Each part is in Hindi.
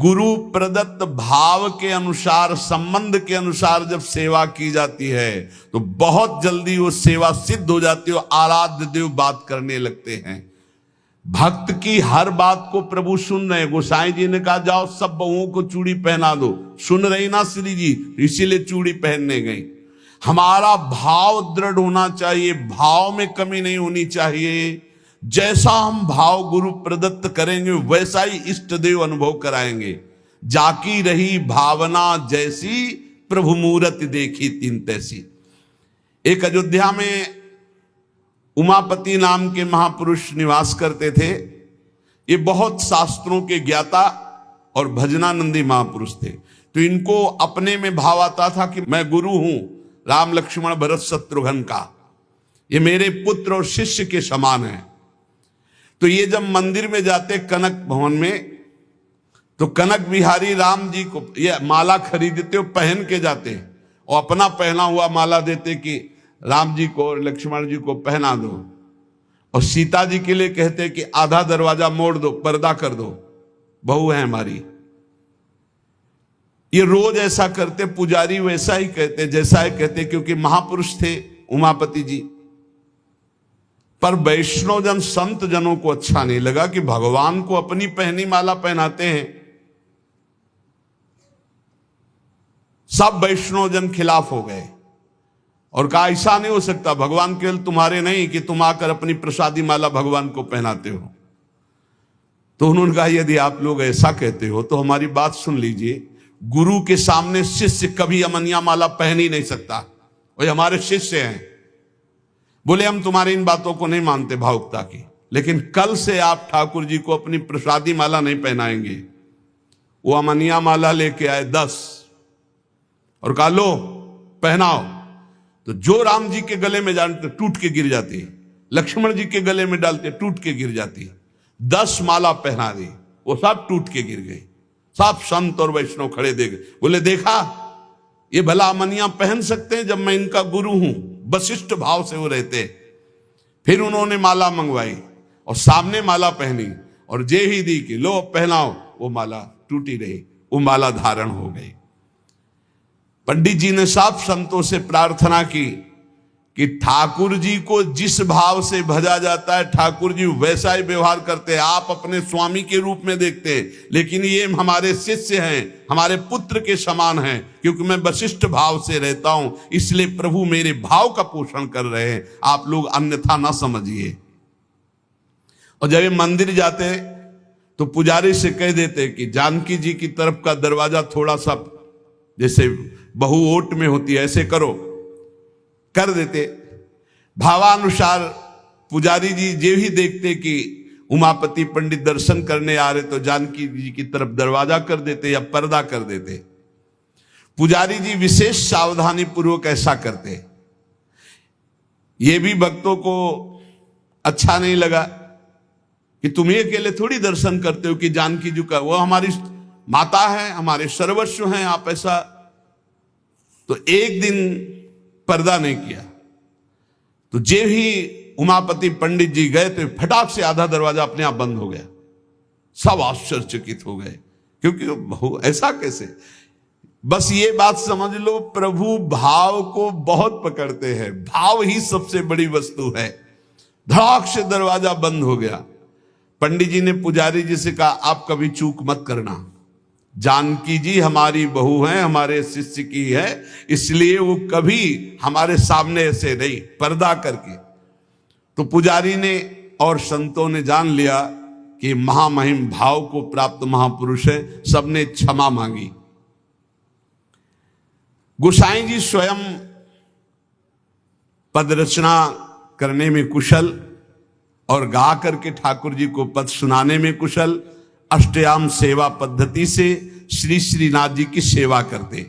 गुरु प्रदत्त भाव के अनुसार, संबंध के अनुसार जब सेवा की जाती है तो बहुत जल्दी वो सेवा सिद्ध हो जाती है, आराध्य देव बात करने लगते हैं। भक्त की हर बात को प्रभु सुन रहे हैं। गोसाई जी ने कहा जाओ सब बहुओं को चूड़ी पहना दो, सुन रही ना श्री जी, इसीलिए चूड़ी पहनने गई। हमारा भाव दृढ़ होना चाहिए, भाव में कमी नहीं होनी चाहिए। जैसा हम भाव गुरु प्रदत्त करेंगे वैसा ही इष्ट देव अनुभव कराएंगे। जाकी रही भावना जैसी, प्रभु मूरत देखी तीन तैसी। एक अयोध्या में उमापति नाम के महापुरुष निवास करते थे। ये बहुत शास्त्रों के ज्ञाता और भजनानंदी महापुरुष थे। तो इनको अपने में भाव आता था कि मैं गुरु हूं राम लक्ष्मण भरत शत्रुघ्न का, ये मेरे पुत्र और शिष्य के समान है। तो ये जब मंदिर में जाते कनक भवन में, तो कनक बिहारी राम जी को ये माला खरीदते हो, पहन के जाते और अपना पहना हुआ माला देते कि राम जी को और लक्ष्मण जी को पहना दो, और सीता जी के लिए कहते कि आधा दरवाजा मोड़ दो, पर्दा कर दो, बहू है हमारी। ये रोज ऐसा करते। पुजारी वैसा ही कहते, जैसा ही कहते, क्योंकि महापुरुष थे उमापति जी। पर वैष्णव जन संत जनों को अच्छा नहीं लगा कि भगवान को अपनी पहनी माला पहनाते हैं। सब वैष्णव जन खिलाफ हो गए और कहा ऐसा नहीं हो सकता, भगवान केवल तुम्हारे नहीं कि तुम आकर अपनी प्रसादी माला भगवान को पहनाते हो। तो उन्होंने कहा यदि आप लोग ऐसा कहते हो तो हमारी बात सुन लीजिए। गुरु के सामने शिष्य कभी अमनिया माला पहन ही नहीं सकता, वो हमारे शिष्य हैं। बोले हम तुम्हारी इन बातों को नहीं मानते भावुकता की, लेकिन कल से आप ठाकुर जी को अपनी प्रसादी माला नहीं पहनाएंगे। वो अमनिया माला लेके आए 10 और कहा लो पहनाओ। तो जो राम जी के गले में डालते टूट के गिर जाती, लक्ष्मण जी के गले में डालते टूट के गिर जाती। 10 माला पहना दी, वो सब टूट के गिर गई। सब संत और वैष्णव खड़े देख, बोले देखा ये भला अमनिया पहन सकते हैं जब मैं इनका गुरु हूं। वशिष्ठ भाव से वो रहते। फिर उन्होंने माला मंगवाई और सामने माला पहनी और जे ही दी कि लो पहनाओ, वो माला टूटी रही, वो माला धारण हो गई। पंडित जी ने सब संतों से प्रार्थना की कि ठाकुर जी को जिस भाव से भजा जाता है ठाकुर जी वैसा ही व्यवहार करते हैं। आप अपने स्वामी के रूप में देखते हैं, लेकिन ये हमारे शिष्य हैं, हमारे पुत्र के समान हैं। क्योंकि मैं वशिष्ठ भाव से रहता हूं, इसलिए प्रभु मेरे भाव का पोषण कर रहे हैं, आप लोग अन्यथा ना समझिए। और जब ये मंदिर जाते तो पुजारी से कह देते कि जानकी जी की तरफ का दरवाजा थोड़ा सा जैसे बहु ओट में होती है ऐसे करो, कर देते। भावानुसार पुजारी जी जे ही देखते कि उमापति पंडित दर्शन करने आ रहे तो जानकी जी की तरफ दरवाजा कर देते या पर्दा कर देते। पुजारी जी विशेष सावधानी पूर्वक ऐसा करते। ये भी भक्तों को अच्छा नहीं लगा कि तुम ही अकेले थोड़ी दर्शन करते हो कि जानकी जी का, वो हमारी माता है, हमारे सर्वस्व हैं, आप ऐसा। तो एक दिन पर्दा नहीं किया। तो जे ही उमापति पंडित जी गए तो फटाक से आधा दरवाजा अपने आप बंद हो गया। सब आश्चर्यचकित हो गए, क्योंकि ऐसा कैसे। बस ये बात समझ लो, प्रभु भाव को बहुत पकड़ते हैं, भाव ही सबसे बड़ी वस्तु है। धड़ाक से दरवाजा बंद हो गया। पंडित जी ने पुजारी जी से कहा आप कभी चूक मत करना, जानकी जी हमारी बहू हैं, हमारे शिष्य की है, इसलिए वो कभी हमारे सामने ऐसे नहीं, पर्दा करके। तो पुजारी ने और संतों ने जान लिया कि महामहिम भाव को प्राप्त महापुरुष है, सबने क्षमा मांगी। गोसाई जी स्वयं पद रचना करने में कुशल और गा करके ठाकुर जी को पद सुनाने में कुशल। अष्टयाम सेवा पद्धति से श्री श्रीनाथ जी की सेवा करते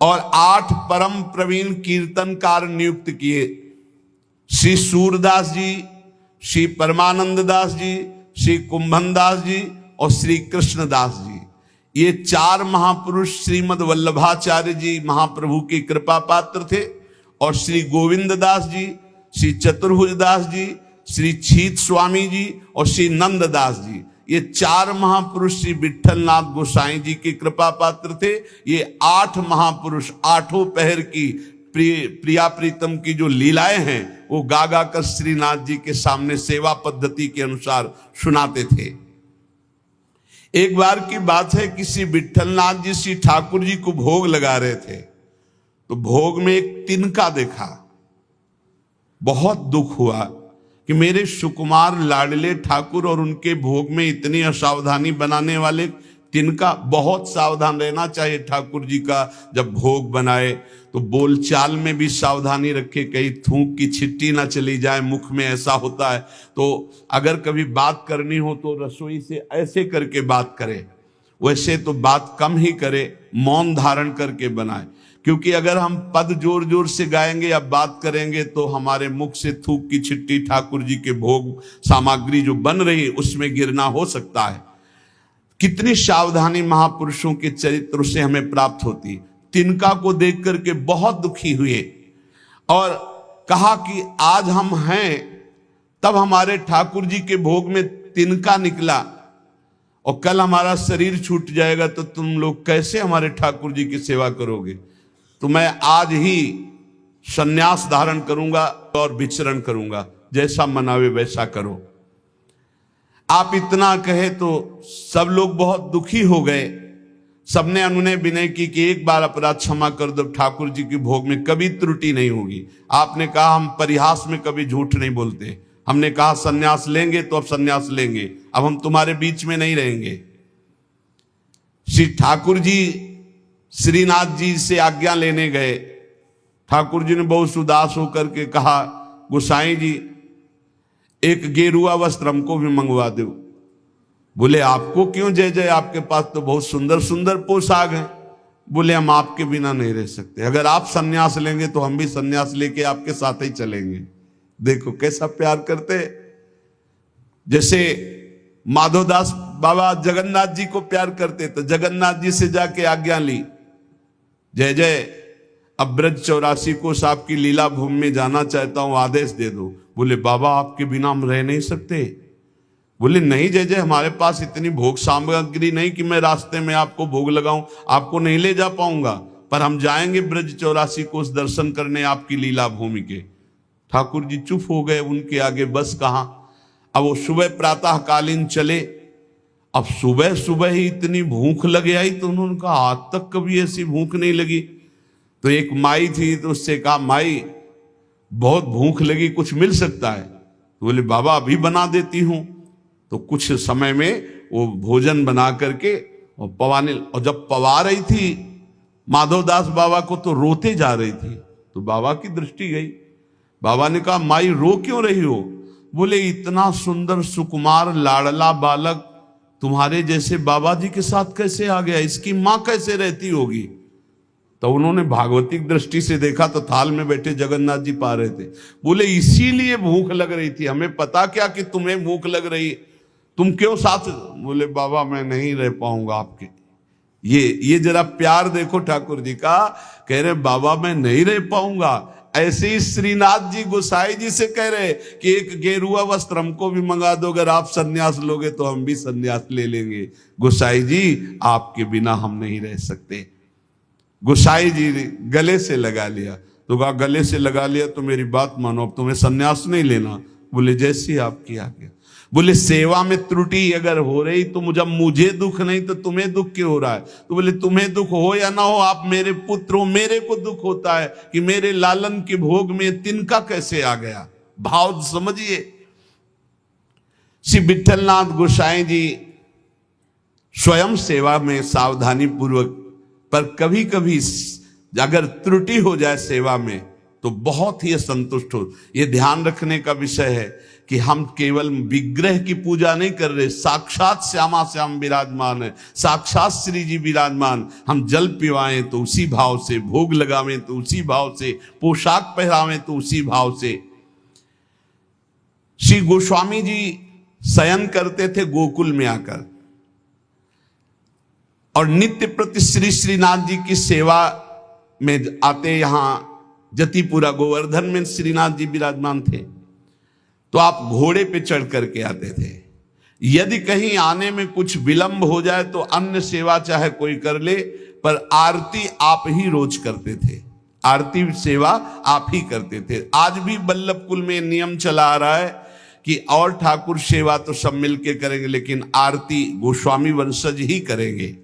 और 8 परम प्रवीण कीर्तनकार नियुक्त किए। श्री सूरदास जी, श्री परमानंद दास जी, श्री कुंभन दास जी और श्री कृष्णदास जी, ये 4 महापुरुष श्रीमद वल्लभाचार्य जी महाप्रभु की कृपा पात्र थे। और श्री गोविंद दास जी, श्री चतुर्भुज दास जी, श्री छीत स्वामी जी और श्री नंद दास जी, ये 4 महापुरुष श्री विट्ठलनाथ गोसाई जी के कृपा पात्र थे। ये 8 महापुरुष 8 पहर की प्रिया प्रीतम की जो लीलाएं हैं वो गा गा कर श्रीनाथ जी के सामने सेवा पद्धति के अनुसार सुनाते थे। एक बार की बात है, किसी विट्ठलनाथ जी श्री ठाकुर जी को भोग लगा रहे थे, तो भोग में एक तिनका देखा। बहुत दुख हुआ कि मेरे सुकुमार लाडले ठाकुर और उनके भोग में इतनी असावधानी बनाने वाले तिनका। बहुत सावधान रहना चाहिए ठाकुर जी का, जब भोग बनाए तो बोलचाल में भी सावधानी रखे, कहीं थूक की छिट्टी ना चली जाए मुख में, ऐसा होता है। तो अगर कभी बात करनी हो तो रसोई से ऐसे करके बात करे, वैसे तो बात कम ही करे, मौन धारण करके बनाए। क्योंकि अगर हम पद जोर जोर से गाएंगे या बात करेंगे तो हमारे मुख से थूक की छिट्टी ठाकुर जी के भोग सामग्री जो बन रही है उसमें गिरना हो सकता है। कितनी सावधानी महापुरुषों के चरित्र से हमें प्राप्त होती। तिनका को देख करके बहुत दुखी हुए और कहा कि आज हम हैं, तब हमारे ठाकुर जी के भोग में तिनका निकला और कल हमारा शरीर छूट जाएगा तो तुम लोग कैसे हमारे ठाकुर जी की सेवा करोगे। तो मैं आज ही संन्यास धारण करूंगा और विचरण करूंगा, जैसा मनावे वैसा करो। आप इतना कहे तो सब लोग बहुत दुखी हो गए। सबने अनुनय विनय की कि एक बार अपराध क्षमा कर दो, ठाकुर जी के भोग में कभी त्रुटि नहीं होगी। आपने कहा हम परिहास में कभी झूठ नहीं बोलते, हमने कहा संन्यास लेंगे तो अब संन्यास लेंगे, अब हम तुम्हारे बीच में नहीं रहेंगे। श्री ठाकुर जी श्रीनाथ जी से आज्ञा लेने गए। ठाकुर जी ने बहुत उदास होकर के कहा, गोसाई जी एक गेरुआ वस्त्र हमको भी मंगवा दो। बोले आपको क्यों जय जय, आपके पास तो बहुत सुंदर सुंदर पोशाक हैं। बोले हम आपके बिना नहीं रह सकते, अगर आप सन्यास लेंगे तो हम भी सन्यास लेके आपके साथ ही चलेंगे। देखो कैसा प्यार करते, जैसे माधोदास बाबा जगन्नाथ जी को प्यार करते, तो जगन्नाथ जी से जाके आज्ञा ली, जय जय अब ब्रज 84 को साहब की लीला भूमि में जाना चाहता हूं, आदेश दे दो। बोले बाबा आपके बिना हम रह नहीं सकते। बोले नहीं जय जय, हमारे पास इतनी भोग सामग्री नहीं कि मैं रास्ते में आपको भोग लगाऊं, आपको नहीं ले जा पाऊंगा, पर हम जाएंगे ब्रज 84 को उस दर्शन करने आपकी लीला भूमि के। ठाकुर जी चुप हो गए, उनके आगे बस कहां। अब वो सुबह प्रातः कालीन चले। अब सुबह सुबह ही इतनी भूख लग आई तो उन्होंने कहा आज तक कभी ऐसी भूख नहीं लगी। तो एक माई थी, तो उससे कहा माई बहुत भूख लगी, कुछ मिल सकता है। तो बोले बाबा अभी बना देती हूं। तो कुछ समय में वो भोजन बना करके और पवाने, और जब पवा रही थी माधवदास बाबा को तो रोते जा रही थी। तो बाबा की दृष्टि गई, बाबा ने कहा माई रो क्यों रही हो। बोले इतना सुंदर सुकुमार लाडला बालक तुम्हारे जैसे बाबा जी के साथ कैसे आ गया, इसकी मां कैसे रहती होगी। तो उन्होंने भागवतिक दृष्टि से देखा तो थाल में बैठे जगन्नाथ जी पा रहे थे। बोले इसीलिए भूख लग रही थी, हमें पता क्या कि तुम्हें भूख लग रही, तुम क्यों साथ। बोले बाबा मैं नहीं रह पाऊंगा आपके। ये जरा प्यार देखो ठाकुर जी का, कह रहे बाबा मैं नहीं रह पाऊंगा। ऐसे ही श्रीनाथ जी गोसाई जी से कह रहे कि एक गेरुआ वस्त्र हमको भी मंगा दो, अगर आप सन्यास लोगे तो हम भी सन्यास ले लेंगे। गोसाई जी आपके बिना हम नहीं रह सकते। गोसाई जी ने गले से लगा लिया। तो कहा गले से लगा लिया तो मेरी बात मानो, अब तुम्हें सन्यास नहीं लेना। बोले जैसी आपकी आज्ञा। बोले सेवा में त्रुटि अगर हो रही तो जब मुझे दुख नहीं तो तुम्हें दुख क्यों हो रहा है। तो बोले तुम्हें दुख हो या ना हो, आप मेरे पुत्र हो, मेरे को दुख होता है कि मेरे लालन के भोग में तिनका कैसे आ गया। भाव समझिए। श्री विट्ठलनाथ गोसाई जी स्वयं सेवा में सावधानी पूर्वक, पर कभी कभी अगर त्रुटि हो जाए सेवा में तो बहुत ही असंतुष्ट हो। यह ध्यान रखने का विषय है कि हम केवल विग्रह की पूजा नहीं कर रहे, साक्षात श्यामा श्याम विराजमान है, साक्षात श्री जी विराजमान। हम जल पिवाएं तो उसी भाव से, भोग लगावें तो उसी भाव से, पोशाक पहरावें तो उसी भाव से। श्री गोस्वामी जी शयन करते थे गोकुल में आकर, और नित्य प्रति श्री श्रीनाथ जी की सेवा में आते। यहां जतिपुरा गोवर्धन में श्रीनाथ जी विराजमान थे, तो आप घोड़े पे चढ़ करके आते थे। यदि कहीं आने में कुछ विलंब हो जाए तो अन्य सेवा चाहे कोई कर ले, पर आरती आप ही रोज करते थे, आरती सेवा आप ही करते थे। आज भी बल्लभ कुल में नियम चला आ रहा है कि और ठाकुर सेवा तो सब मिलके करेंगे, लेकिन आरती गोस्वामी वंशज ही करेंगे।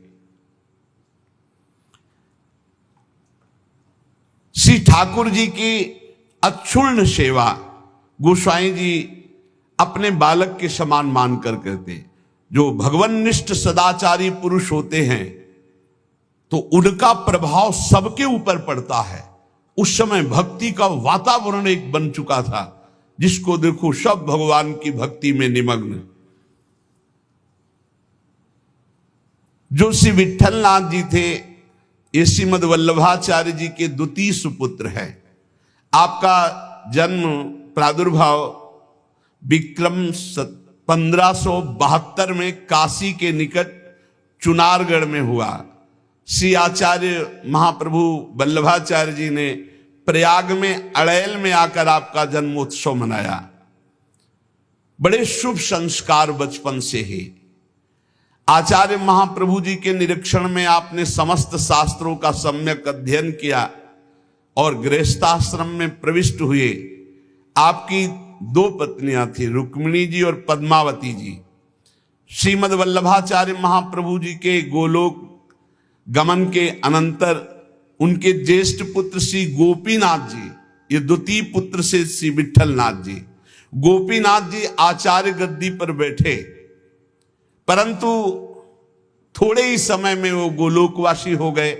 श्री ठाकुर जी की अक्षुण्ण सेवा गोस्वामी जी अपने बालक के समान मानकर करते। जो भगवन्निष्ठ सदाचारी पुरुष होते हैं तो उनका प्रभाव सबके ऊपर पड़ता है। उस समय भक्ति का वातावरण एक बन चुका था, जिसको देखो सब भगवान की भक्ति में निमग्न। जो श्री विट्ठलनाथ जी थे, ये श्रीमद वल्लभाचार्य जी के द्वितीय सुपुत्र है। आपका जन्म प्रादुर्भाव विक्रम 1572 में काशी के निकट चुनारगढ़ में हुआ। श्री आचार्य महाप्रभु वल्लभाचार्य जी ने प्रयाग में अड़ैल में आकर आपका जन्मोत्सव मनाया। बड़े शुभ संस्कार बचपन से ही। आचार्य महाप्रभु जी के निरीक्षण में आपने समस्त शास्त्रों का सम्यक अध्ययन किया और गृहस्थाश्रम में प्रविष्ट हुए। आपकी 2 पत्नियां थी, रुक्मिणी जी और पद्मावती जी। श्रीमद वल्लभाचार्य महाप्रभु जी के गोलोक गमन के अनंतर उनके ज्येष्ठ पुत्र श्री गोपीनाथ जी, ये द्वितीय पुत्र से श्री विट्ठलनाथ जी। गोपीनाथ जी आचार्य गद्दी पर बैठे, परंतु थोड़े ही समय में वो गोलोकवासी हो गए।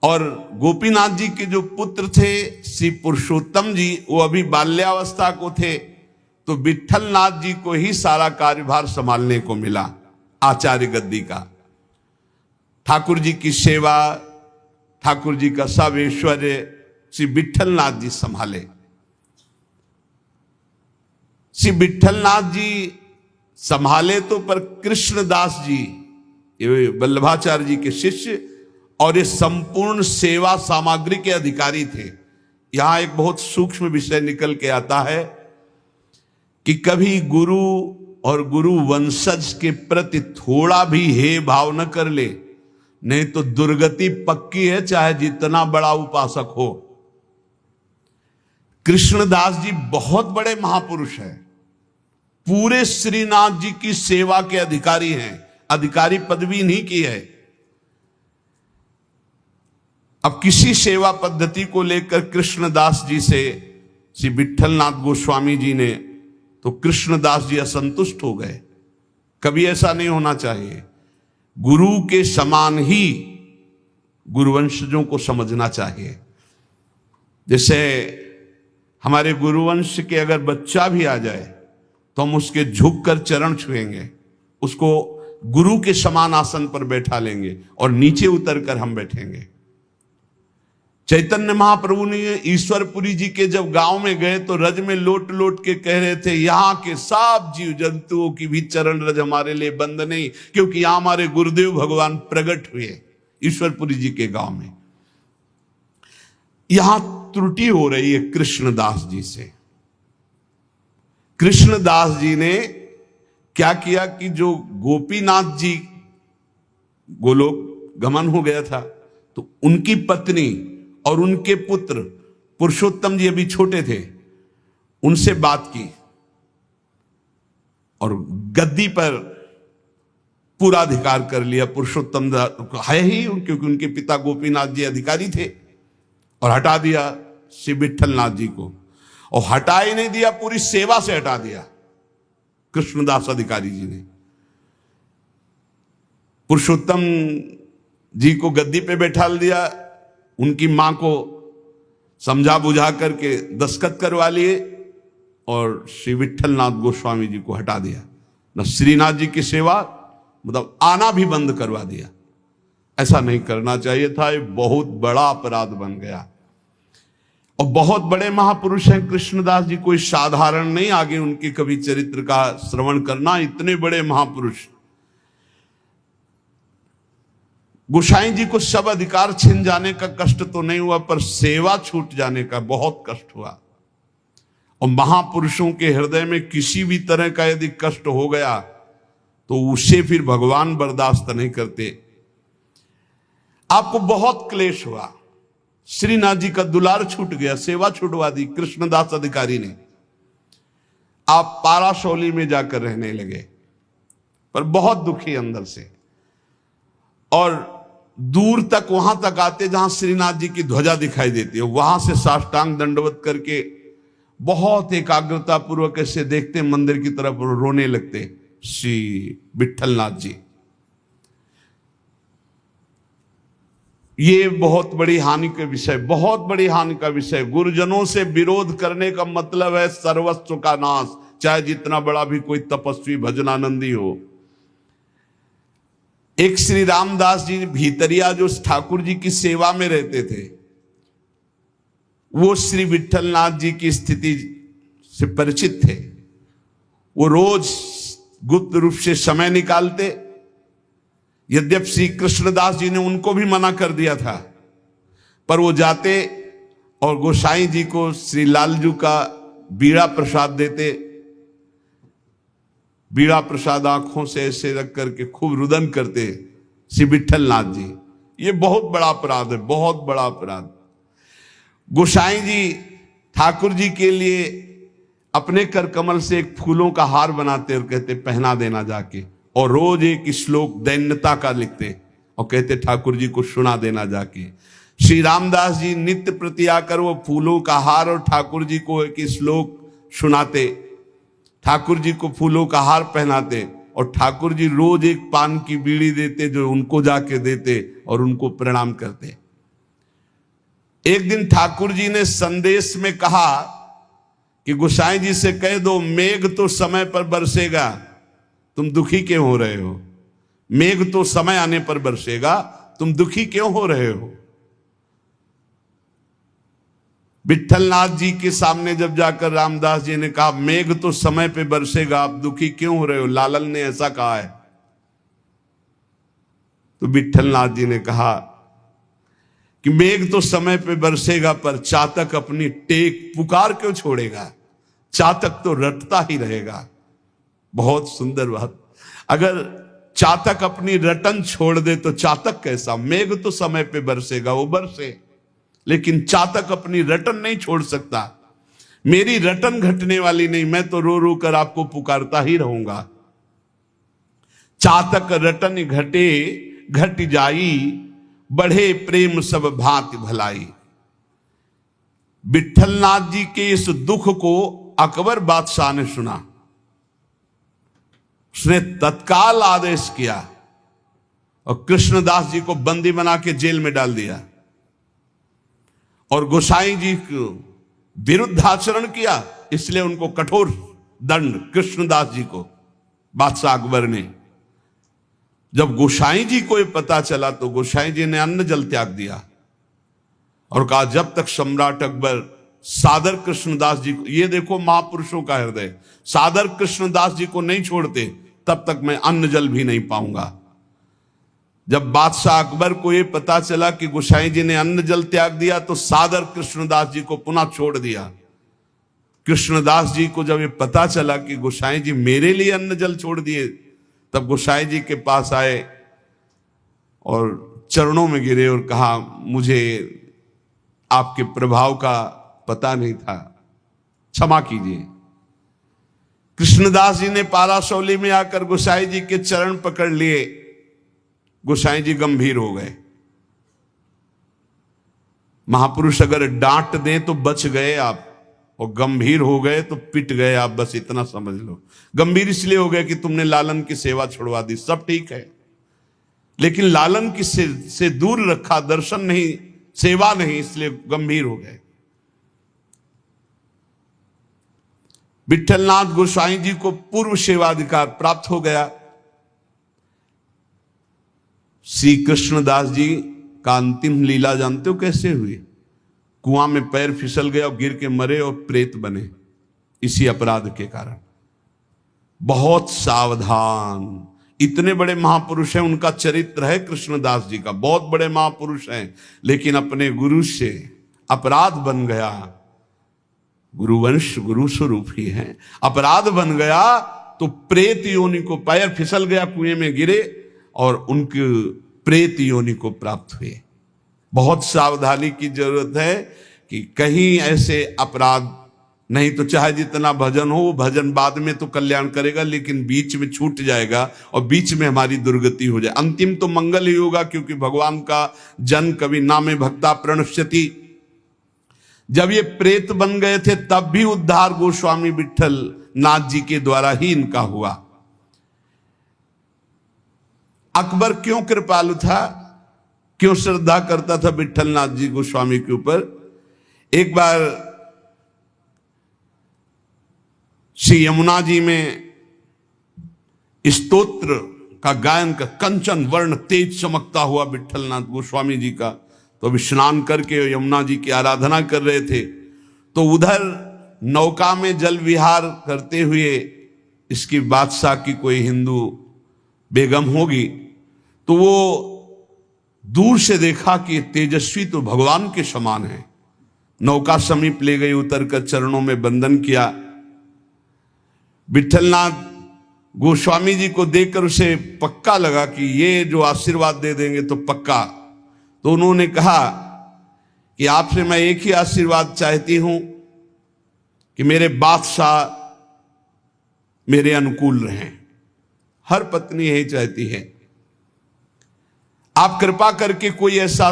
और गोपीनाथ जी के जो पुत्र थे श्री पुरुषोत्तम जी, वो अभी बाल्यावस्था को थे, तो विट्ठलनाथ जी को ही सारा कार्यभार संभालने को मिला आचार्य गद्दी का। ठाकुर जी की सेवा, ठाकुर जी का सब ऐश्वर्य श्री विट्ठलनाथ जी संभाले। श्री विट्ठलनाथ जी संभाले तो, पर कृष्णदास जी ये वल्लभाचार्य जी के शिष्य और ये संपूर्ण सेवा सामग्री के अधिकारी थे। यहां एक बहुत सूक्ष्म विषय निकल के आता है कि कभी गुरु और गुरु वंशज के प्रति थोड़ा भी हे भाव न कर ले, नहीं तो दुर्गति पक्की है, चाहे जितना बड़ा उपासक हो। कृष्णदास जी बहुत बड़े महापुरुष हैं, पूरे श्रीनाथ जी की सेवा के अधिकारी हैं, अधिकारी पदवी नहीं की है। अब किसी सेवा पद्धति को लेकर कृष्णदास जी से श्री विट्ठलनाथ गोस्वामी जी ने, तो कृष्णदास जी असंतुष्ट हो गए। कभी ऐसा नहीं होना चाहिए। गुरु के समान ही गुरुवंशजों को समझना चाहिए। जैसे हमारे गुरुवंश के अगर बच्चा भी आ जाए तो हम उसके झुककर चरण छुएंगे, उसको गुरु के समान आसन पर बैठा लेंगे और नीचे उतरकर हम बैठेंगे। चैतन्य महाप्रभु ने ईश्वरपुरी जी के जब गांव में गए तो रज में लोट लोट के कह रहे थे, यहाँ के सब जीव जंतुओं की भी चरण रज हमारे लिए बंद नहीं, क्योंकि यहाँ हमारे गुरुदेव भगवान प्रकट हुए ईश्वरपुरी जी के गांव में। यहां त्रुटि हो रही है कृष्णदास जी से। कृष्णदास जी ने क्या किया कि जो गोपीनाथ जी गोलोक गमन हो गया था, तो उनकी पत्नी और उनके पुत्र पुरुषोत्तम जी अभी छोटे थे, उनसे बात की और गद्दी पर पूरा अधिकार कर लिया। पुरुषोत्तम है ही, क्योंकि उनके पिता गोपीनाथ जी अधिकारी थे, और हटा दिया श्री विट्ठलनाथ जी को। और हटा ही नहीं दिया, पूरी सेवा से हटा दिया कृष्णदास अधिकारी जी ने। पुरुषोत्तम जी को गद्दी पे बैठा दिया, उनकी मां को समझा बुझा करके दस्तखत करवा लिए और श्री विट्ठलनाथ गोस्वामी जी को हटा दिया। न श्रीनाथ जी की सेवा मतलब आना भी बंद करवा दिया। ऐसा नहीं करना चाहिए था, ये बहुत बड़ा अपराध बन गया। और बहुत बड़े महापुरुष हैं कृष्णदास जी, कोई साधारण नहीं। आगे उनके कभी चरित्र का श्रवण करना, इतने बड़े महापुरुष। गोसाई जी को सब अधिकार छिन जाने का कष्ट तो नहीं हुआ, पर सेवा छूट जाने का बहुत कष्ट हुआ। और महापुरुषों के हृदय में किसी भी तरह का यदि कष्ट हो गया तो उसे फिर भगवान बर्दाश्त नहीं करते। आपको बहुत क्लेश हुआ, श्रीनाथ जी का दुलार छूट गया, सेवा छुटवा दी कृष्णदास अधिकारी ने, आप पाराशौली में जाकर रहने लगे, पर बहुत दुखी अंदर से। और दूर तक वहां तक आते जहां श्रीनाथ जी की ध्वजा दिखाई देती है, वहां से साष्टांग दंडवत करके बहुत एकाग्रता पूर्वक ऐसे देखते मंदिर की तरफ, रोने लगते श्री विठलनाथ जी। ये बहुत बड़ी हानि का विषय, बहुत बड़ी हानि का विषय। गुरुजनों से विरोध करने का मतलब है सर्वस्व का नाश, चाहे जितना बड़ा भी कोई तपस्वी भजनानंदी हो। एक श्री रामदास जी भीतरिया जो ठाकुर जी की सेवा में रहते थे, वो श्री विठलनाथ जी की स्थिति से परिचित थे। वो रोज गुप्त रूप से समय निकालते, यद्यप श्री कृष्णदास जी ने उनको भी मना कर दिया था, पर वो जाते और गोसाई जी को श्री लालजू का बीड़ा प्रसाद देते। बीड़ा प्रसाद आंखों से ऐसे रख करके खूब रुदन करते श्री विठलनाथ जी। ये बहुत बड़ा अपराध है, बहुत बड़ा अपराध। गोसाई जी ठाकुर जी के लिए अपने कर कमल से एक फूलों का हार बनाते और कहते पहना देना जाके, और रोज एक श्लोक दैन्यता का लिखते और कहते ठाकुर जी को सुना देना जाके। श्री रामदास जी नित्य प्रति आकर वो फूलों का हार और ठाकुर जी को एक श्लोक सुनाते, ठाकुर जी को फूलों का हार पहनाते, और ठाकुर जी रोज एक पान की बीड़ी देते जो उनको जाके देते और उनको प्रणाम करते। एक दिन ठाकुर जी ने संदेश में कहा कि गोसाई जी से कह दो मेघ तो समय पर बरसेगा, तुम दुखी क्यों हो रहे हो? मेघ तो समय आने पर बरसेगा, तुम दुखी क्यों हो रहे हो? विठलनाथ जी के सामने जब जाकर रामदास जी ने कहा मेघ तो समय पे बरसेगा, आप दुखी क्यों हो रहे हो? लालन ने ऐसा कहा है। तो विठलनाथ जी ने कहा कि मेघ तो समय पे बरसेगा, पर चातक अपनी टेक पुकार क्यों छोड़ेगा? चातक तो रटता ही रहेगा। बहुत सुंदर बात। अगर चातक अपनी रटन छोड़ दे तो चातक कैसा? मेघ तो समय पे बरसेगा, वो बरसे, लेकिन चातक अपनी रटन नहीं छोड़ सकता। मेरी रटन घटने वाली नहीं, मैं तो रो रो कर आपको पुकारता ही रहूंगा। चातक रटन घटे घट जाई, बढ़े प्रेम सब भांति भलाई। विठलनाथ जी के इस दुख को अकबर बादशाह ने सुना, उसने तत्काल आदेश किया और कृष्णदास जी को बंदी बना के जेल में डाल दिया और गोसाई जी को विरुद्ध आचरण किया, इसलिए उनको कठोर दंड कृष्णदास जी को बादशाह अकबर ने। जब गोसाई जी को ये पता चला तो गोसाई जी ने अन्न जल त्याग दिया और कहा जब तक सम्राट अकबर सादर कृष्णदास जी को, ये देखो महापुरुषों का हृदय, सादर कृष्णदास जी को नहीं छोड़ते तब तक मैं अन्न जल भी नहीं पाऊंगा। जब बादशाह अकबर को ये पता चला कि गोसाई जी ने अन्न जल त्याग दिया तो सादर कृष्णदास जी को पुनः छोड़ दिया। कृष्णदास जी को जब ये पता चला कि गोसाई जी मेरे लिए अन्न जल छोड़ दिए, तब गोसाई जी के पास आए और चरणों में गिरे और कहा मुझे आपके प्रभाव का पता नहीं था, क्षमा कीजिए। कृष्णदास जी ने पाराशौली में आकर गोसाई जी के चरण पकड़ लिए। गोसाई जी गंभीर हो गए। महापुरुष अगर डांट दें तो बच गए आप, और गंभीर हो गए तो पिट गए आप, बस इतना समझ लो। गंभीर इसलिए हो गए कि तुमने लालन की सेवा छुड़वा दी, सब ठीक है, लेकिन लालन की से दूर रखा, दर्शन नहीं, सेवा नहीं, इसलिए गंभीर हो गए। विठलनाथ गोसाई जी को पूर्व सेवाधिकार प्राप्त हो गया। श्री कृष्णदास जी का अंतिम लीला जानते हो कैसे हुई? कुआं में पैर फिसल गया और गिर के मरे और प्रेत बने, इसी अपराध के कारण। बहुत सावधान, इतने बड़े महापुरुष हैं, उनका चरित्र है कृष्णदास जी का, बहुत बड़े महापुरुष हैं, लेकिन अपने गुरु से अपराध बन गया गुरुवंश गुरु स्वरूप ही है। अपराध बन गया तो प्रेत योनि को, पैर फिसल गया, कुएं में गिरे और उनके प्रेत योनि को प्राप्त हुए। बहुत सावधानी की जरूरत है कि कहीं ऐसे अपराध, नहीं तो चाहे जितना भजन हो, वो भजन बाद में तो कल्याण करेगा, लेकिन बीच में छूट जाएगा और बीच में हमारी दुर्गति हो जाए। अंतिम तो मंगल ही होगा, क्योंकि भगवान का जन कवि नामे भक्ता प्रणश्यति। जब ये प्रेत बन गए थे तब भी उद्धार गोस्वामी विट्ठल नाथ जी के द्वारा ही इनका हुआ। अकबर क्यों कृपालु था, क्यों श्रद्धा करता था विट्ठल नाथ जी गोस्वामी के ऊपर? एक बार श्री यमुना जी में स्तोत्र का गायन का, कंचन वर्ण तेज चमकता हुआ विट्ठल नाथ गोस्वामी जी का, तो अभी स्नान करके यमुना जी की आराधना कर रहे थे, तो उधर नौका में जल विहार करते हुए इसकी बादशाह की कोई हिंदू बेगम होगी, तो वो दूर से देखा कि तेजस्वी तो भगवान के समान है। नौका समीप ले गई, उतरकर चरणों में बंदन किया। विट्ठलनाथ गोस्वामी जी को देखकर उसे पक्का लगा कि ये जो आशीर्वाद दे देंगे तो पक्का। तो उन्होंने कहा कि आपसे मैं एक ही आशीर्वाद चाहती हूं कि मेरे बादशाह मेरे अनुकूल रहें। हर पत्नी यही चाहती है। आप कृपा करके कोई ऐसा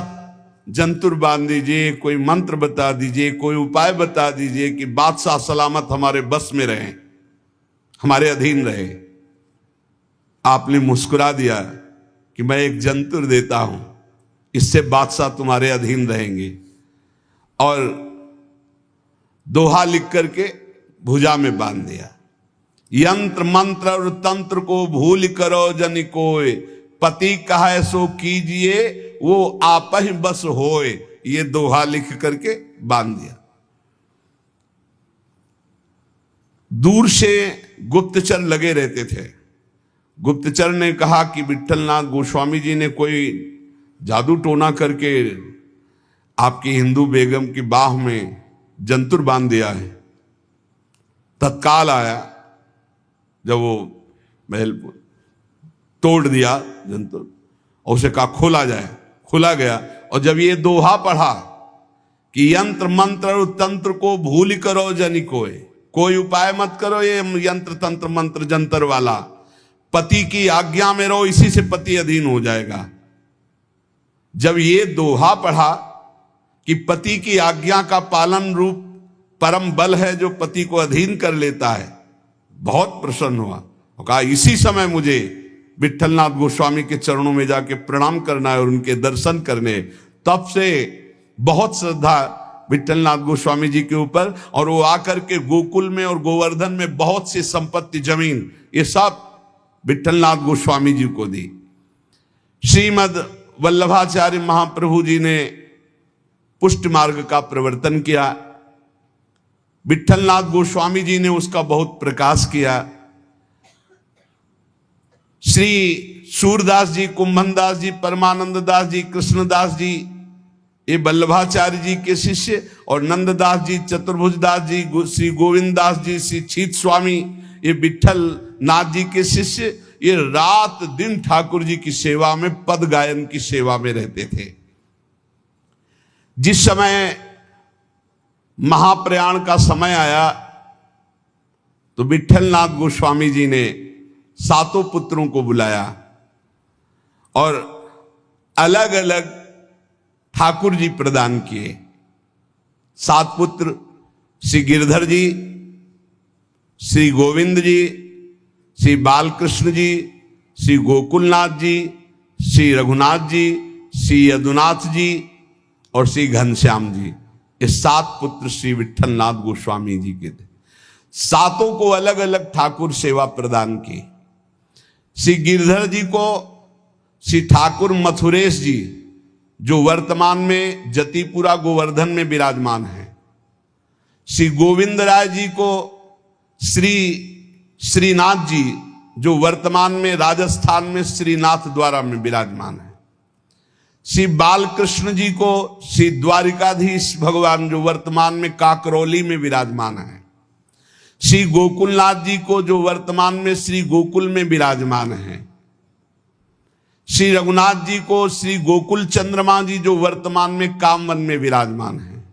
जंतुर बांध दीजिए, कोई मंत्र बता दीजिए, कोई उपाय बता दीजिए कि बादशाह सलामत हमारे बस में रहे, हमारे अधीन रहे। आपने मुस्कुरा दिया कि मैं एक जंतुर देता हूं, इससे बादशाह तुम्हारे अधीन रहेंगे, और दोहा लिख करके भुजा में बांध दिया। यंत्र मंत्र और तंत्र को भूल करो जन कोय, पति कहे सो कीजिए वो आप ही बस होए। ये दोहा लिख करके बांध दिया। दूर से गुप्तचर लगे रहते थे। गुप्तचर ने कहा कि विट्ठलनाथ गोस्वामी जी ने कोई जादू टोना करके आपकी हिंदू बेगम की बाह में जंतुर बांध दिया है। तत्काल आया, जब वो महल तोड़ दिया जंतुर और उसे कहा खोला जाए, खुला गया। और जब ये दोहा पढ़ा कि यंत्र मंत्र और तंत्र को भूल करो जनि कोई उपाय मत करो, ये यंत्र तंत्र मंत्र जंतर वाला, पति की आज्ञा में रहो, इसी से पति अधीन हो जाएगा। जब ये दोहा पढ़ा कि पति की आज्ञा का पालन रूप परम बल है जो पति को अधीन कर लेता है, बहुत प्रसन्न हुआ और कहा इसी समय मुझे विट्ठलनाथ गोस्वामी के चरणों में जाके प्रणाम करना है और उनके दर्शन करने। तब से बहुत श्रद्धा विट्ठलनाथ गोस्वामी जी के ऊपर, और वो आकर के गोकुल में और गोवर्धन में बहुत सी संपत्ति जमीन ये सब विट्ठलनाथ गोस्वामी जी को दी। श्रीमद वल्लभाचार्य महाप्रभु जी ने पुष्ट मार्ग का प्रवर्तन किया। विट्ठलनाथ गोस्वामी जी ने उसका बहुत प्रकाश किया। श्री सूरदास जी, कुंभनदास जी, परमानंद दास जी, कृष्णदास जी, ये वल्लभाचार्य जी के शिष्य, और नंददास जी, चतुर्भुजदास जी, श्री गोविंद दास जी, श्री छीत स्वामी, ये विट्ठल नाथ जी के शिष्य, ये रात दिन ठाकुर जी की सेवा में, पद गायन की सेवा में रहते थे। जिस समय महाप्रयाण का समय आया तो विट्ठलनाथ गोस्वामी जी ने सातों पुत्रों को बुलाया और अलग अलग ठाकुर जी प्रदान किए। 7 पुत्र श्री गिरधर जी, श्री गोविंद जी, श्री बालकृष्ण जी, श्री गोकुलनाथ जी, श्री रघुनाथ जी, श्री यदुनाथ जी और श्री घनश्याम जी। ये 7 पुत्र श्री विट्ठलनाथ गोस्वामी जी के थे। सातों को अलग अलग ठाकुर सेवा प्रदान की। श्री गिरधर जी को श्री ठाकुर मथुरेश जी, जो वर्तमान में जतिपुरा गोवर्धन में विराजमान है। श्री गोविंद राय जी को श्री श्रीनाथ जी, जो वर्तमान में राजस्थान में श्रीनाथ द्वारा में विराजमान है। श्री बालकृष्ण जी को श्री द्वारिकाधीश भगवान जो वर्तमान में काकरौली में विराजमान है, श्री गोकुलनाथ जी को जो वर्तमान में श्री गोकुल में विराजमान है, श्री रघुनाथ जी को श्री गोकुल चंद्रमा जी जो वर्तमान में कामवन में विराजमान है,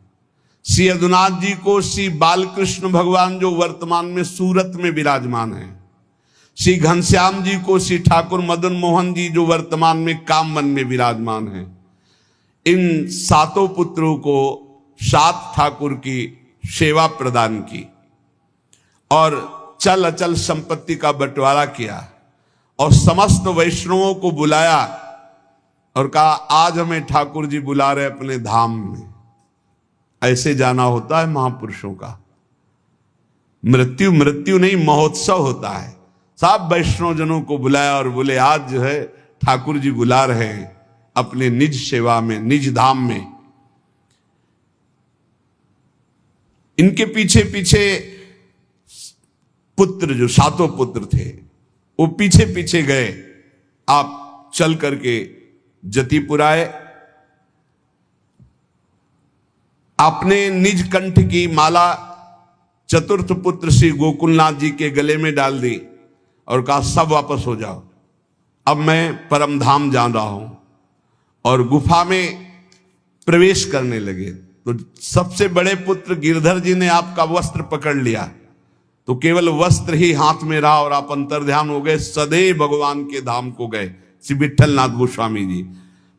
श्री यदुनाथ जी को श्री बालकृष्ण भगवान जो वर्तमान में सूरत में विराजमान है, श्री घनश्याम जी को श्री ठाकुर मदन मोहन जी जो वर्तमान में कामवन में विराजमान है। इन सातों पुत्रों को सात ठाकुर की सेवा प्रदान की और चल अचल संपत्ति का बंटवारा किया और समस्त वैष्णवों को बुलाया और कहा आज हमें ठाकुर जी बुला रहे अपने धाम में। ऐसे जाना होता है महापुरुषों का। मृत्यु मृत्यु नहीं, महोत्सव होता है। सब वैष्णव जनों को बुलाया और बोले आज जो है ठाकुर जी बुला रहे हैं अपने निज सेवा में, निज धाम में। इनके पीछे पीछे पुत्र जो सातों पुत्र थे वो पीछे पीछे गए। आप चल करके जतिपुर आए, आपने निज कंठ की माला चतुर्थ पुत्र श्री गोकुलनाथ जी के गले में डाल दी और कहा सब वापस हो जाओ, अब मैं परम धाम जा रहा हूं। और गुफा में प्रवेश करने लगे तो सबसे बड़े पुत्र गिरधर जी ने आपका वस्त्र पकड़ लिया, तो केवल वस्त्र ही हाथ में रहा और आप अंतर्ध्यान हो गए, सदैव भगवान के धाम को गए श्री विट्ठलनाथ गोस्वामी जी।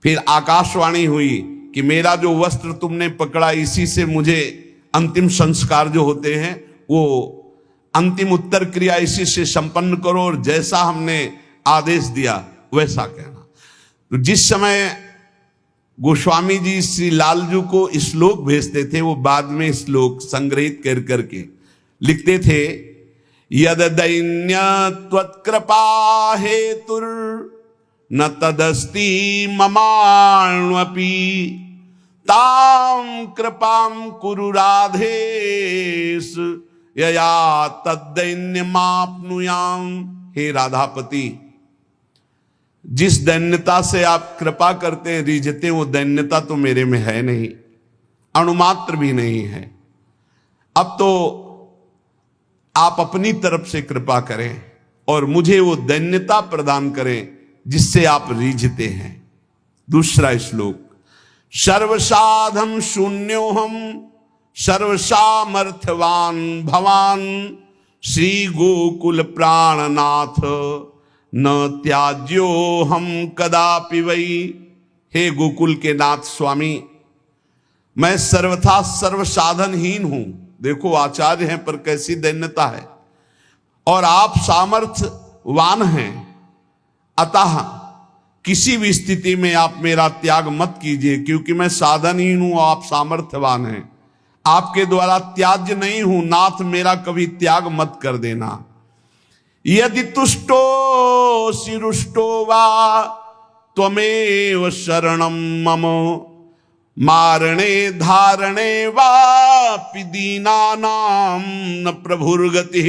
फिर आकाशवाणी हुई कि मेरा जो वस्त्र तुमने पकड़ा इसी से मुझे अंतिम संस्कार जो होते हैं वो अंतिम उत्तर क्रिया इसी से संपन्न करो और जैसा हमने आदेश दिया वैसा कहना। तो जिस समय गोस्वामी जी श्री लालजू को श्लोक भेजते थे वो बाद में श्लोक संग्रहित कर करके लिखते थे, यद दैन्य त्वत्कृपा हेतुर न तदस्ति ममाण्वपि ताम कृपाम कुरु राधेश यया तद्दैन्यमाप्नुयाम। हे राधापति, जिस दैन्यता से आप कृपा करते हैं रिझते, वो दैन्यता तो मेरे में है नहीं, अणुमात्र भी नहीं है। अब तो आप अपनी तरफ से कृपा करें और मुझे वो दैन्यता प्रदान करें जिससे आप रिझते हैं। दूसरा श्लोक, सर्वसाधम शून्योहम सर्वसामर्थ्यवान भवान श्री गोकुल प्राणनाथ न त्याज्यो हम कदापि वही। हे गोकुल के नाथ स्वामी, मैं सर्वथा सर्वसाधनहीन हूं। देखो आचार्य हैं पर कैसी दैन्यता है, और आप सामर्थ्यवान हैं, अतः किसी भी स्थिति में आप मेरा त्याग मत कीजिए, क्योंकि मैं साधनहीन हूं, आप सामर्थ्यवान हैं, आपके द्वारा त्याज्य नहीं हूं। नाथ मेरा कभी त्याग मत कर देना। यदि तुष्टो शिरुष्टो वा त्वमेव शरणम मम मारणे धारणे वापि दीनानाम न प्रभुर्गति।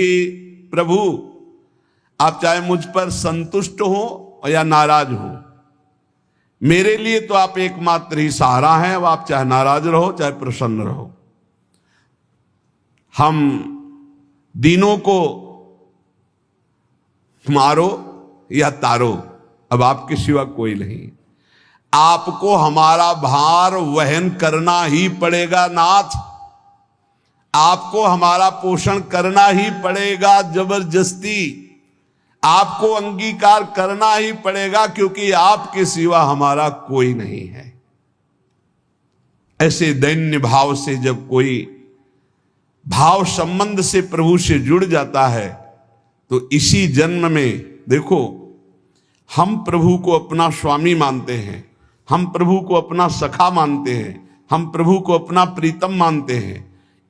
प्रभु आप चाहे मुझ पर संतुष्ट हो या नाराज हो, मेरे लिए तो आप एकमात्र ही सहारा हैं। अब आप चाहे नाराज रहो चाहे प्रसन्न रहो, हम दीनों को मारो या तारो, अब आपके सिवा कोई नहीं। आपको हमारा भार वहन करना ही पड़ेगा नाथ, आपको हमारा पोषण करना ही पड़ेगा जबरदस्ती, आपको अंगीकार करना ही पड़ेगा, क्योंकि आपके सिवा हमारा कोई नहीं है। ऐसे दैन्य भाव से जब कोई भाव संबंध से प्रभु से जुड़ जाता है तो इसी जन्म में देखो हम प्रभु को अपना स्वामी मानते हैं, हम प्रभु को अपना सखा मानते हैं, हम प्रभु को अपना प्रीतम मानते हैं।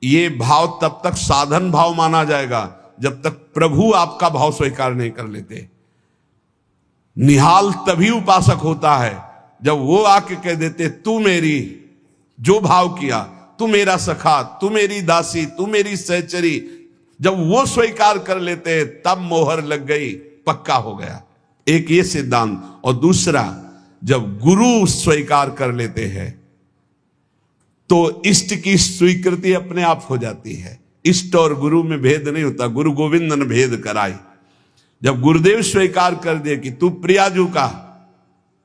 ये भाव तब तक साधन भाव माना जाएगा जब तक प्रभु आपका भाव स्वीकार नहीं कर लेते। निहाल तभी उपासक होता है जब वो आके कह देते तू मेरी, जो भाव किया, तू मेरा सखा, तू मेरी दासी, तू मेरी सहचरी, जब वो स्वीकार कर लेते तब मोहर लग गई, पक्का हो गया। एक ये सिद्धांत। और दूसरा, जब गुरु स्वीकार कर लेते हैं तो इष्ट की स्वीकृति अपने आप हो जाती है। इष्ट और गुरु में भेद नहीं होता, गुरु गोविंद ने भेद कराई। जब गुरुदेव स्वीकार कर दिए कि तू प्रियाजू का,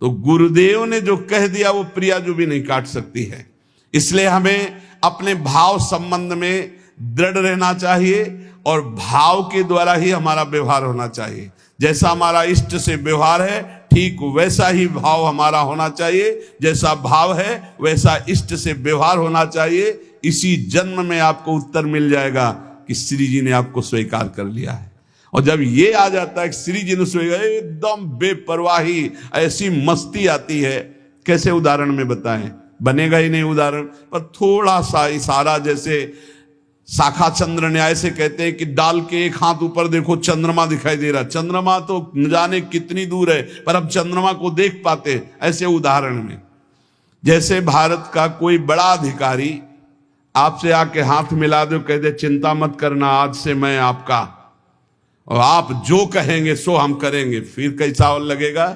तो गुरुदेव ने जो कह दिया वो प्रियाजू भी नहीं काट सकती है। इसलिए हमें अपने भाव संबंध में दृढ़ रहना चाहिए और भाव के द्वारा ही हमारा व्यवहार होना चाहिए। जैसा हमारा इष्ट से व्यवहार है ठीक वैसा ही भाव हमारा होना चाहिए, जैसा भाव है वैसा इष्ट से व्यवहार होना चाहिए। इसी जन्म में आपको उत्तर मिल जाएगा कि श्री जी ने आपको स्वीकार कर लिया है। और जब ये आ जाता है कि श्री जी ने स्वीकार, एकदम बेपरवाही, ऐसी मस्ती आती है। कैसे उदाहरण में बताएं, बनेगा ही नहीं उदाहरण, पर थोड़ा सा इशारा, जैसे शाखा चंद्र न्याय से कहते हैं कि डाल के एक हाथ ऊपर देखो चंद्रमा दिखाई दे रहा। चंद्रमा तो न जाने कितनी दूर है, पर हम चंद्रमा को देख पाते। ऐसे उदाहरण में जैसे भारत का कोई बड़ा अधिकारी आपसे आके हाथ मिला दो, कह दे चिंता मत करना, आज से मैं आपका, और आप जो कहेंगे सो हम करेंगे, फिर कैसा और लगेगा?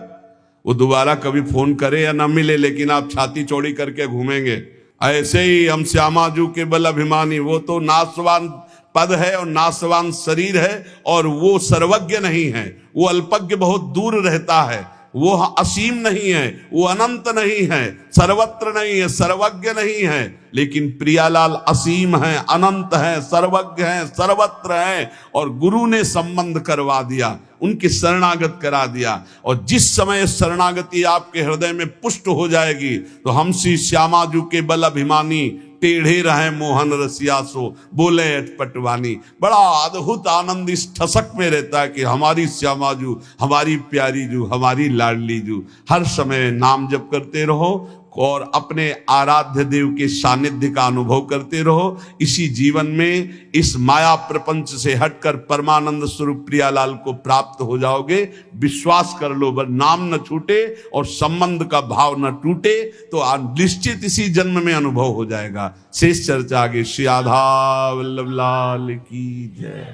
वो दोबारा कभी फोन करे या ना मिले, लेकिन आप छाती चौड़ी करके घूमेंगे। ऐसे ही हम श्यामाजू के बल अभिमानी, वो तो नाशवान पद है और नाशवान शरीर है, और वो सर्वज्ञ नहीं है, वो अल्पज्ञ बहुत दूर रहता है, वो असीम नहीं है, वो अनंत नहीं है, सर्वत्र नहीं है, सर्वज्ञ नहीं है। लेकिन प्रियालाल असीम है, अनंत है, सर्वज्ञ है, सर्वत्र है। और गुरु ने संबंध करवा दिया, उनकी शरणागत करा दिया। और जिस समय शरणागति आपके हृदय में पुष्ट हो जाएगी तो हम श्री श्यामाजू के बल अभिमानी, टेढ़े रहे मोहन रसिया सो बोले अटपटवानी। बड़ा अद्भुत आनंद इस ठसक में रहता है कि हमारी श्यामाजू, हमारी प्यारी जू, हमारी लाडली जू। हर समय नाम जप करते रहो और अपने आराध्य देव के सानिध्य का अनुभव करते रहो। इसी जीवन में इस माया प्रपंच से हटकर परमानंद स्वरूप प्रियालाल को प्राप्त हो जाओगे। विश्वास कर लो, बस नाम न छूटे और संबंध का भाव न टूटे, तो निश्चित इसी जन्म में अनुभव हो जाएगा। शेष चर्चा आगे। श्री राधा वल्लभ लाल की जय।